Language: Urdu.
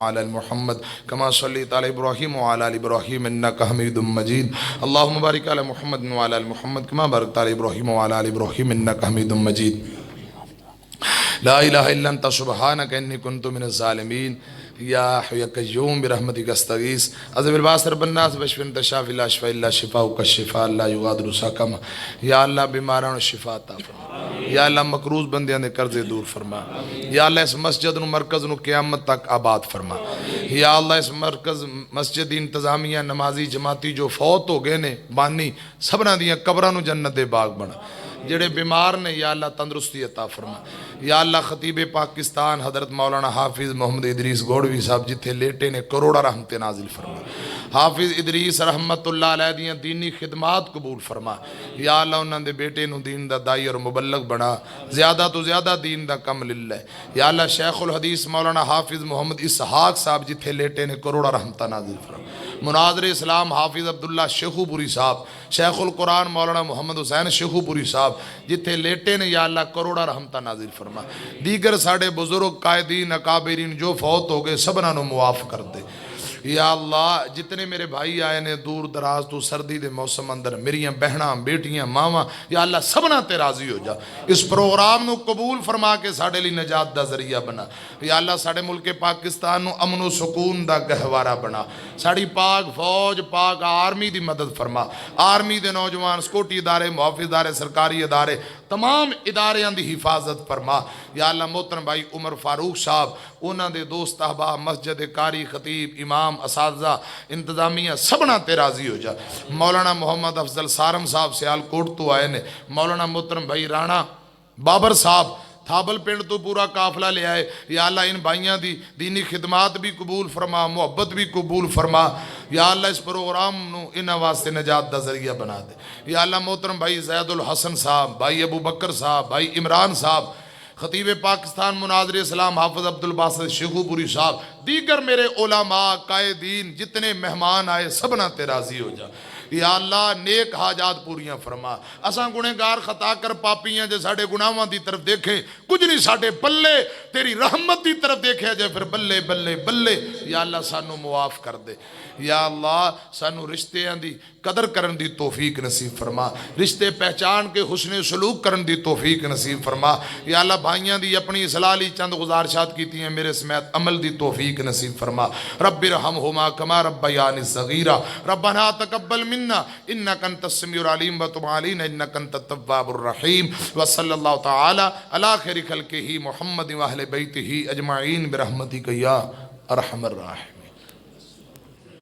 على محمد كما صليت على إبراهيم وعلى آل إبراهيم إنك حميد مجيد اللهم بارك على محمد وعلى آل محمد كما باركت على إبراهيم وعلى آل إبراهيم إنك حميد مجيد لا إله إلا أنت سبحانك إني كنت من الظالمين يا حي يا قيوم برحمتك استغيث اذهب الباس رب الناس واشف انت الشافي لا شفاء الا شفاؤك الشفاء لا يغادر سقما یا اللہ بیماراں نو شفا عطا فرما یا اللہ مقروض بندیاں دے قرضے دور فرما یا اللہ اس مسجد نو مرکز نو قیامت تک آباد فرما یا اللہ اس مرکز مسجد انتظامیہ نمازی جماعتی جو فوت ہو گئے نے بانی سبنا دیاں قبراں نو جنت دے باغ بنا جڑے بیمار نے یا اللہ تندرستی عطا فرما یا اللہ خطیب پاکستان حضرت مولانا حافظ محمد ادریس گوڑوی صاحب جتھے لیٹے نے کروڑا رحمت نازل فرما حافظ ادریس رحمت اللہ علیہ دیاں دینی خدمات قبول فرما یا اللہ انہاں دے بیٹے نو دین دا دائی اور مبلغ بنا زیادہ تو زیادہ دین دا کم للہ یا اللہ شیخ الحدیث مولانا حافظ محمد اسحاق صاحب جتھے لیٹے نے کروڑا رحمت نازل فرما مناظر اسلام حافظ عبداللہ شیخو پوری صاحب شیخ القرآن مولانا محمد حسین شیخو پوری صاحب جتھے لیٹے نے یا اللہ کروڑا رحمتہ نازل فرما دیگر ساڑے بزرگ قائدین اکابرین جو فوت ہو گئے سبنا نو معاف کر دے یا اللہ جتنے میرے بھائی آئے نے دور دراز تو سردی دے موسم اندر میریاں بہناں بیٹیاں ماواں یا اللہ سبنا تے راضی ہو جا اس پروگرام نو قبول فرما کے ساڑے لی نجات دا ذریعہ بنا یا اللہ ساڑے ملک پاکستان نو امن و سکون دا گہوارہ بنا ساڑی پاک فوج پاک آرمی دی مدد فرما آرمی دے نوجوان سکوٹی ادارے محافظ ادارے سرکاری ادارے تمام اداریاں دی حفاظت فرما یا اللہ محترم بھائی عمر فاروق صاحب انہاں دے دوست احباب مسجد قاری خطیب امام اساتذہ انتظامیہ سبنا تے راضی ہو جا مولانا محمد افضل سارم صاحب سیال کوٹ تو آئے نے مولانا محترم بھائی رانا بابر صاحب تھابل پنڈ تو پورا قافلہ لے آئے یا اللہ ان بھائیاں دی دینی خدمات بھی قبول فرما محبت بھی قبول فرما یا اللہ اس پروگرام نو انہاں واسطے نجات دا ذریعہ بنا دے یا اللہ محترم بھائی زید الحسن صاحب بھائی ابو بکر صاحب بھائی عمران صاحب خطیب پاکستان مناظر اسلام حافظ عبدالباسط شیخو پوری صاحب دیگر میرے علماء قائدین جتنے مہمان آئے سبنا تے راضی ہو جا یا اللہ نیک حاجات پوریاں فرما اساں گنہگار خطا کر پاپیاں جے ساڑے گناہاں دی طرف دیکھیں کچھ نہیں ساڑے بلے تیری رحمت دی طرف دیکھے جائے پھر بلے بلے بلے یا اللہ سانو معاف کر دے یا اللہ سانو رشتے دی قدر کرن دی توفیق نصیب فرما رشتے پہچان کے حسن سلوک کرن دی توفیق نصیب فرما یا اللہ بھائیاں دی اپنی اصلاح لی چند گزارشات کیتی ہیں میرے سمیت عمل دی توفیق نصیب فرما رب ارحمہما کما ربیانی صغیرہ ربنا تقبل منا انکا انت السمیع العلیم وتب علینا انکا انت التواب الرحیم وصلی اللہ تعالی علی خیر خلقہ محمد و اہل بیتہ اجمعین برحمتک یا ارحم الراحمین.